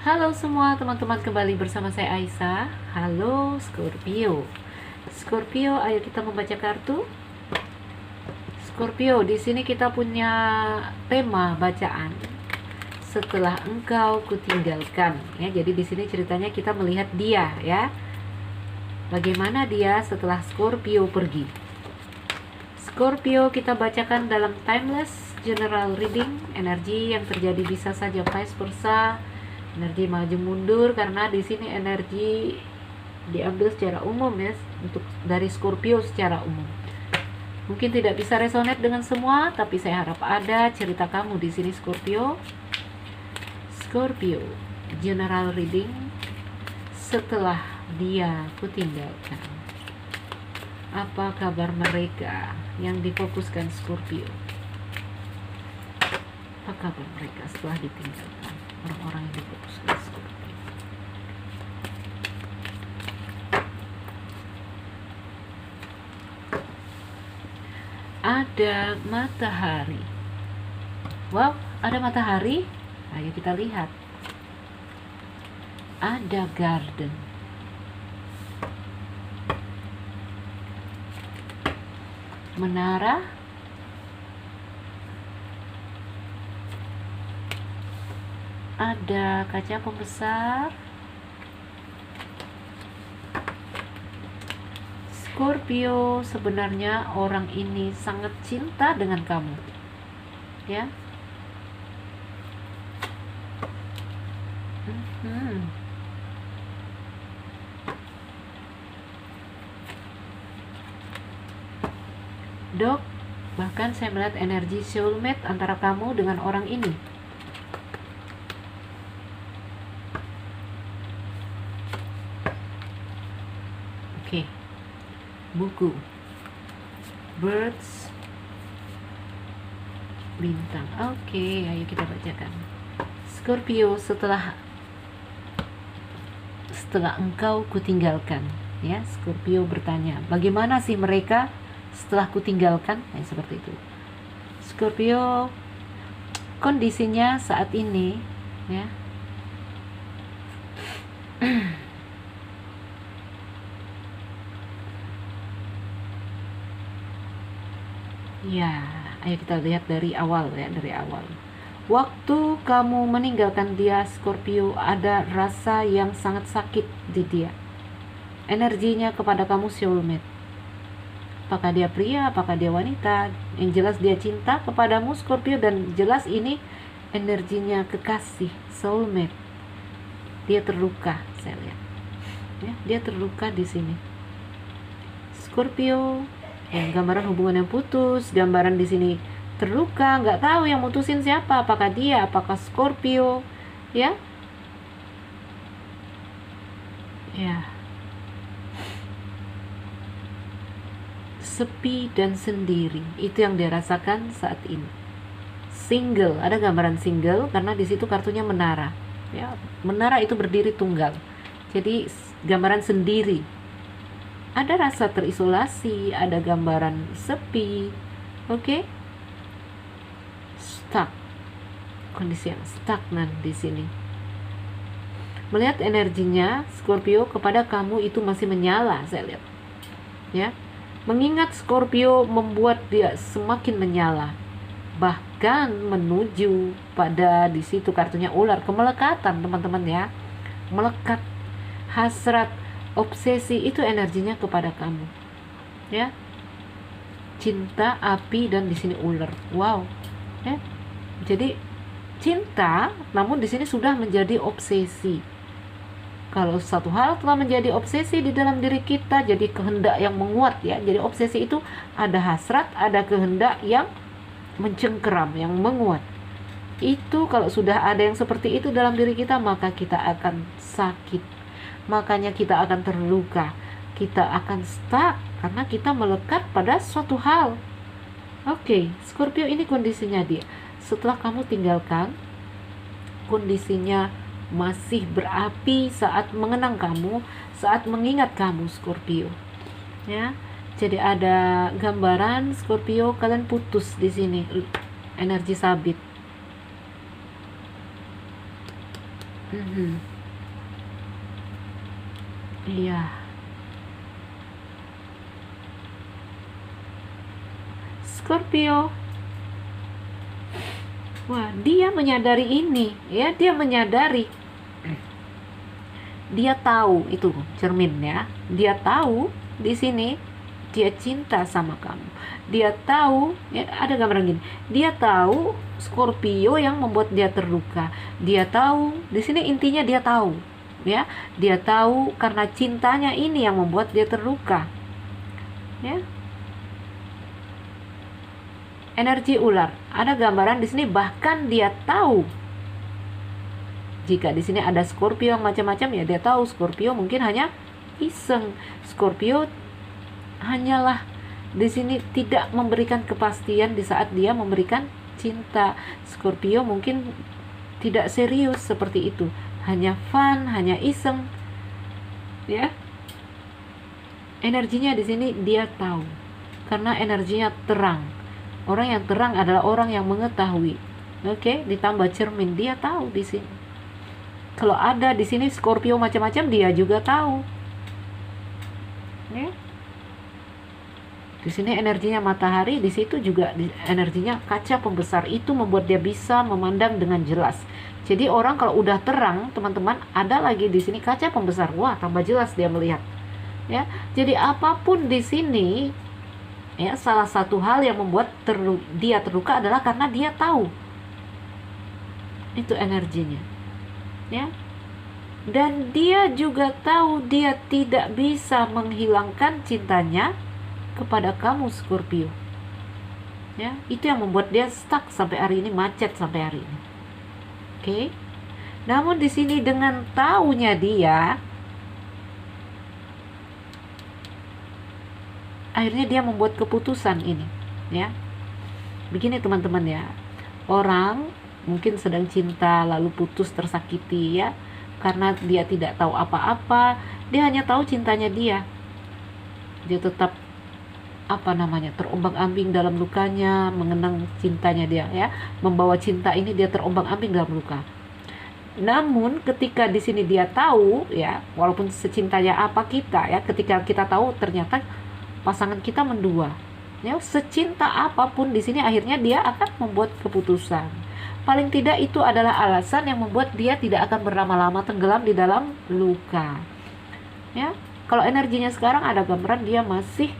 Halo semua teman-teman, kembali bersama saya Aisyah. Halo Scorpio. Scorpio, ayo kita membaca kartu. Scorpio, di sini kita punya tema bacaan. Setelah engkau kutinggalkan, ya. Jadi di sini ceritanya kita melihat dia, ya. Bagaimana dia setelah Scorpio pergi. Scorpio kita bacakan dalam timeless general reading. Energi yang terjadi bisa saja vice versa, energi maju mundur, karena di sini energi diambil secara umum, ya, untuk dari Scorpio secara umum. Mungkin tidak bisa resonate dengan semua, tapi saya harap ada cerita kamu di sini Scorpio. Scorpio general reading, setelah dia kutinggalkan. Apa kabar mereka yang difokuskan Scorpio? Apa kabar mereka setelah ditinggalkan? Orang-orang yang difokuskan Scorpio. Ada matahari. Wow, ada matahari. Ayo kita lihat. Ada garden. Menara. Ada kaca pembesar. Scorpio, sebenarnya orang ini sangat cinta dengan kamu, ya. Dok, bahkan saya melihat energi soulmate antara kamu dengan orang ini. Oke. Buku Birds, bintang. Oke, ayo kita bacakan. Scorpio, setelah engkau kutinggalkan, ya. Scorpio bertanya, bagaimana sih mereka setelah kutinggalkan? Nah, seperti itu. Scorpio, kondisinya saat ini, ya. Ya, ayo kita lihat dari awal, ya, dari awal. Waktu kamu meninggalkan dia, Scorpio, ada rasa yang sangat sakit di dia. Energinya kepada kamu soulmate. Apakah dia pria, apakah dia wanita, yang jelas dia cinta kepadamu Scorpio, dan jelas ini energinya kekasih, soulmate. Dia terluka, saya lihat. Ya, dia terluka di sini. Scorpio, yang gambaran hubungan yang putus, gambaran di sini terluka, nggak tahu yang mutusin siapa, apakah dia, apakah Scorpio, ya. Ya. Sepi dan sendiri, itu yang dia rasakan saat ini. Single, ada gambaran single karena di situ kartunya menara, ya. Menara itu berdiri tunggal, jadi gambaran sendiri. Ada rasa terisolasi, ada gambaran sepi, oke. Stuck, kondisi yang stagnan di sini. Melihat energinya Scorpio kepada kamu itu masih menyala, saya lihat, ya. Mengingat Scorpio membuat dia semakin menyala, bahkan menuju pada di situ kartunya ular, kemelekatan, teman-teman, ya. Melekat, hasrat, obsesi, itu energinya kepada kamu, ya. Cinta, api, dan di sini ular. Wow, ya. Jadi cinta, namun di sini sudah menjadi obsesi. Kalau satu hal telah menjadi obsesi di dalam diri kita, jadi kehendak yang menguat, ya. Jadi obsesi itu ada hasrat, ada kehendak yang mencengkeram, yang menguat. Itu kalau sudah ada yang seperti itu dalam diri kita, maka kita akan sakit. Makanya kita akan terluka, kita akan stuck karena kita melekat pada suatu hal. Oke, Scorpio, ini kondisinya dia. Setelah kamu tinggalkan, kondisinya masih berapi saat mengenang kamu, saat mengingat kamu Scorpio, ya. Jadi ada gambaran Scorpio kalian putus di sini, energi sabit. Mhm. Iya. Scorpio, wah, dia menyadari ini, ya, dia menyadari, dia tahu itu cermin ya, dia tahu di sini dia cinta sama kamu, dia tahu ya, ada gambaran gini, dia tahu Scorpio yang membuat dia terluka, dia tahu di sini intinya dia tahu ya, dia tahu karena cintanya ini yang membuat dia terluka ya. Energi ular, ada gambaran di sini bahkan dia tahu jika di sini ada Scorpio yang macam-macam ya, dia tahu Scorpio mungkin hanya iseng, Scorpio hanyalah di sini tidak memberikan kepastian di saat dia memberikan cinta, Scorpio mungkin tidak serius seperti itu, hanya fun, hanya iseng ya. Energinya di sini dia tahu karena energinya terang. Orang yang terang adalah orang yang mengetahui. Oke, ditambah cermin, dia tahu di sini. Kalau ada di sini Scorpio macam-macam, dia juga tahu. Ya. Di sini energinya matahari, di situ juga energinya kaca pembesar. Itu membuat dia bisa memandang dengan jelas. Jadi orang kalau udah terang, teman-teman, ada lagi di sini kaca pembesar. Wah, tambah jelas dia melihat. Ya. Jadi apapun di sini, ya, salah satu hal yang membuat dia terluka adalah karena dia tahu. Itu energinya. Ya. Dan dia juga tahu dia tidak bisa menghilangkan cintanya kepada kamu Scorpio. Ya, itu yang membuat dia stuck sampai hari ini, macet sampai hari ini. Oke. Namun di sini dengan taunya dia, akhirnya dia membuat keputusan ini, ya. Begini teman-teman ya. Orang mungkin sedang cinta lalu putus, tersakiti ya. Karena dia tidak tahu apa-apa, dia hanya tahu cintanya dia. Dia tetap terombang-ambing dalam lukanya, mengenang cintanya dia ya, membawa cinta ini dia terombang-ambing dalam luka. Namun ketika di sini dia tahu ya, walaupun secintanya apa kita ya, ketika kita tahu ternyata pasangan kita mendua ya, secinta apapun di sini akhirnya dia akan membuat keputusan. Paling tidak itu adalah alasan yang membuat dia tidak akan berlama-lama tenggelam di dalam luka. Ya, kalau energinya sekarang ada gambaran dia masih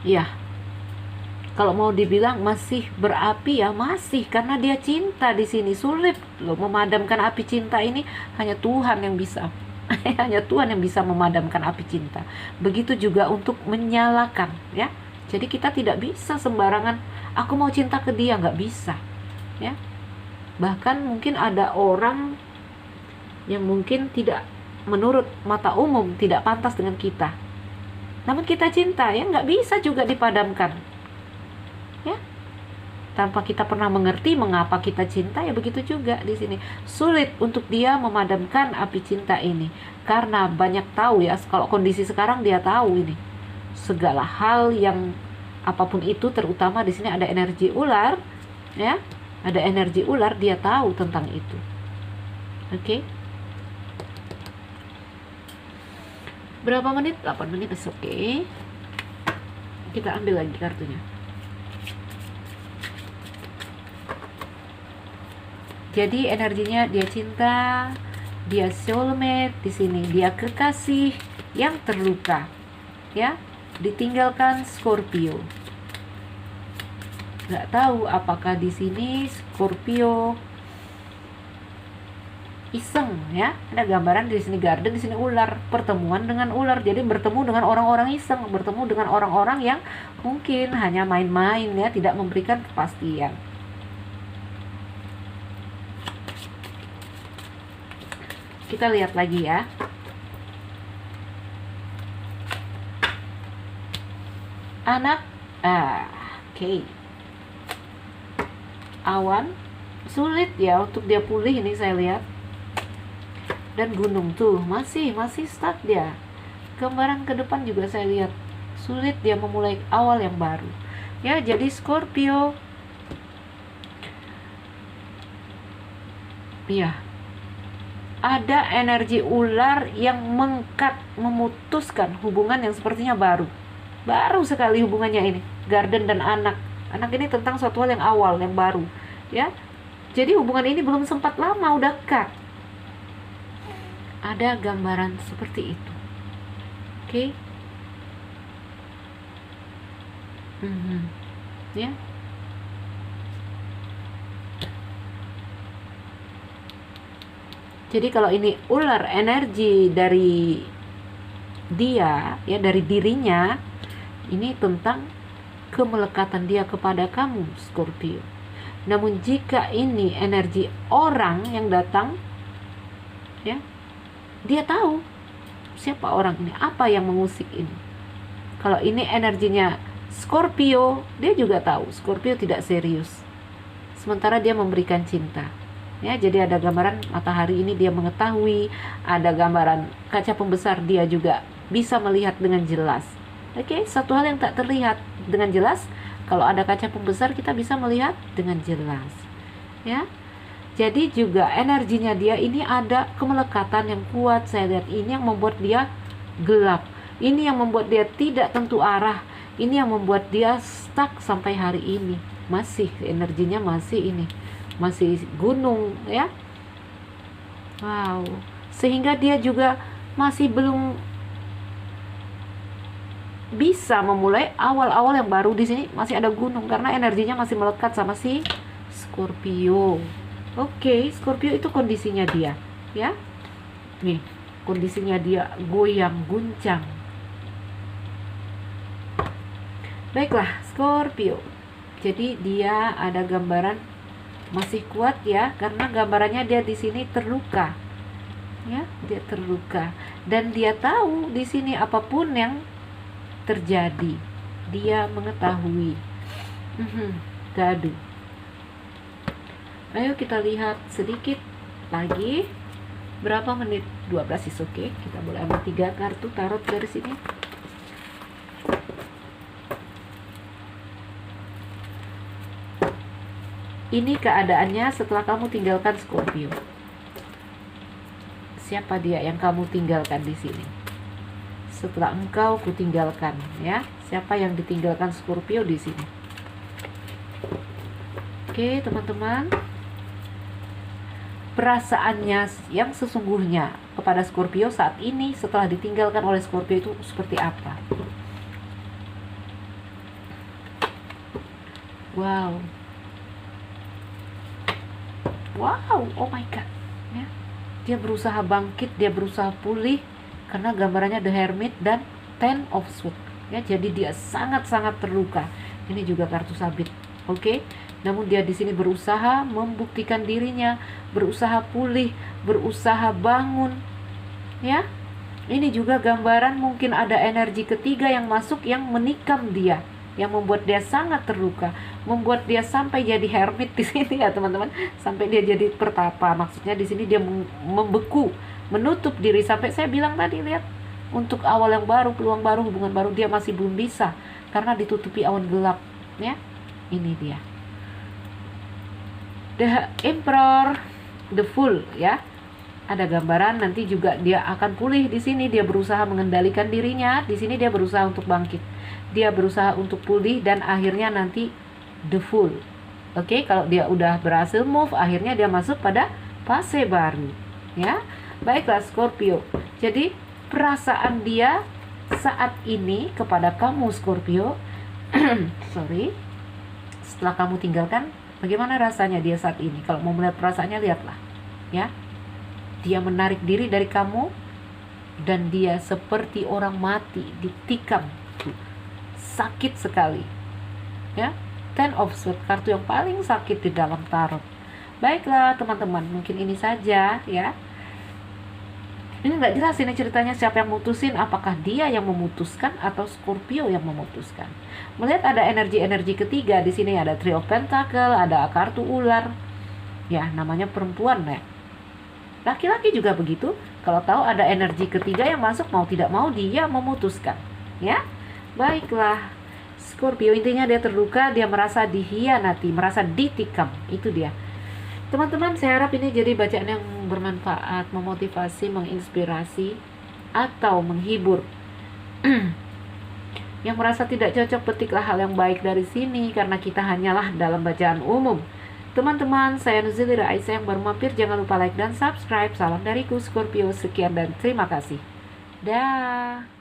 ya, kalau mau dibilang masih berapi ya masih, karena dia cinta di sini. Sulit loh memadamkan api cinta ini, hanya Tuhan yang bisa. Hanya Tuhan yang bisa memadamkan api cinta. Begitu juga untuk menyalakan ya. Jadi kita tidak bisa sembarangan aku mau cinta ke dia, nggak bisa ya. Bahkan mungkin ada orang yang mungkin tidak, menurut mata umum tidak pantas dengan kita, namun kita cinta ya, nggak bisa juga dipadamkan ya. Tanpa kita pernah mengerti mengapa kita cinta ya, begitu juga di sini. Sulit untuk dia memadamkan api cinta ini karena banyak tahu ya. Kalau kondisi sekarang dia tahu ini segala hal yang apapun itu, terutama di sini ada energi ular ya. Ada energi ular, dia tahu tentang itu. Oke. Berapa menit? 8 menit. Oke. Kita ambil lagi kartunya. Jadi energinya dia cinta, dia soulmate di sini, dia kekasih yang terluka, ya, ditinggalkan Scorpio. Nggak tahu apakah di sini Scorpio iseng, ya. Ada gambaran di sini garden, di sini ular, pertemuan dengan ular. Jadi bertemu dengan orang-orang iseng, bertemu dengan orang-orang yang mungkin hanya main-main, ya, tidak memberikan kepastian. Kita lihat lagi ya. Anak, oke. Awan, sulit ya untuk dia pulih ini saya lihat. Dan gunung tuh masih stuck dia. Gambaran ke depan juga saya lihat sulit dia memulai awal yang baru. Ya, jadi Scorpio, iya, ada energi ular yang memutuskan hubungan yang sepertinya baru sekali hubungannya ini. Garden dan anak ini tentang suatu hal yang awal, yang baru, ya. Jadi hubungan ini belum sempat lama udah cut. Ada gambaran seperti itu. Oke. Ya. Jadi kalau ini ular energi dari dia, ya, dari dirinya, ini tentang kemelekatan dia kepada kamu, Scorpio. Namun jika ini energi orang yang datang, ya, dia tahu siapa orang ini, apa yang mengusik ini. Kalau ini energinya Scorpio, dia juga tahu Scorpio tidak serius, sementara dia memberikan cinta. Ya, jadi ada gambaran matahari ini dia mengetahui, ada gambaran kaca pembesar dia juga bisa melihat dengan jelas. Oke, satu hal yang tak terlihat dengan jelas, kalau ada kaca pembesar kita bisa melihat dengan jelas. Ya. Jadi juga energinya dia ini ada kemelekatan yang kuat, saya lihat ini yang membuat dia gelap. Ini yang membuat dia tidak tentu arah. Ini yang membuat dia stuck sampai hari ini. Masih energinya masih ini. Masih gunung, ya. Wow. Sehingga dia juga masih belum bisa memulai awal-awal yang baru. Di sini masih ada gunung karena energinya masih melekat sama si Scorpio. Oke, Scorpio itu kondisinya dia, ya. Nih, kondisinya dia goyang, guncang. Baiklah, Scorpio. Jadi dia ada gambaran masih kuat, ya, karena gambarannya dia di sini terluka. Ya, dia terluka dan dia tahu di sini apapun yang terjadi, dia mengetahui. Gaduh. Ayo kita lihat sedikit lagi. Berapa menit? 12 is oke. Kita boleh ambil 3 kartu tarot dari sini. Ini keadaannya setelah kamu tinggalkan Scorpio. Siapa dia yang kamu tinggalkan di sini? Setelah engkau kutinggalkan, ya. Siapa yang ditinggalkan Scorpio di sini? Oke, teman-teman. Perasaannya yang sesungguhnya kepada Scorpio saat ini setelah ditinggalkan oleh Scorpio itu seperti apa? Wow, oh my god, ya. Dia berusaha bangkit, dia berusaha pulih karena gambarannya The Hermit dan Ten of Swords, ya. Jadi dia sangat-sangat terluka. Ini juga kartu sabit, oke. Namun dia di sini berusaha membuktikan dirinya, berusaha pulih, berusaha bangun, ya. Ini juga gambaran mungkin ada energi ketiga yang masuk yang menikam dia, yang membuat dia sangat terluka, membuat dia sampai jadi hermit di sini, ya teman-teman, sampai dia jadi pertapa. Maksudnya di sini dia membeku, menutup diri sampai saya bilang tadi, lihat, untuk awal yang baru, peluang baru, hubungan baru dia masih belum bisa karena ditutupi awan gelap, ya. Ini dia. The Emperor, the Fool, ya. Ada gambaran nanti juga dia akan pulih di sini, dia berusaha mengendalikan dirinya, di sini dia berusaha untuk bangkit. Dia berusaha untuk pulih dan akhirnya nanti the Fool. Oke, kalau dia udah berhasil move, akhirnya dia masuk pada fase baru, ya. Baiklah Scorpio. Jadi perasaan dia saat ini kepada kamu Scorpio, setelah kamu tinggalkan, bagaimana rasanya dia saat ini? Kalau mau melihat perasaannya, lihatlah, ya. Dia menarik diri dari kamu dan dia seperti orang mati, ditikam. Sakit sekali, ya. Ten of Swords, kartu yang paling sakit di dalam tarot. Baiklah teman-teman, mungkin ini saja, ya. Ini nggak jelas ini ceritanya siapa yang mutusin, apakah dia yang memutuskan atau Scorpio yang memutuskan. Melihat ada energi-energi ketiga di sini, ada Three of Pentacle, ada kartu ular, ya, namanya perempuan, ya. Laki-laki juga begitu. Kalau tahu ada energi ketiga yang masuk, mau tidak mau dia memutuskan, ya. Baiklah Scorpio. Intinya dia terluka, dia merasa dihianati, merasa ditikam. Itu dia. Teman-teman, saya harap ini jadi bacaan yang bermanfaat, memotivasi, menginspirasi, atau menghibur. Yang merasa tidak cocok, petiklah hal yang baik dari sini, karena kita hanyalah dalam bacaan umum. Teman-teman, saya Nuzili Raisa yang baru mampir. Jangan lupa like dan subscribe. Salam dariku Scorpio. Sekian dan terima kasih. Dah.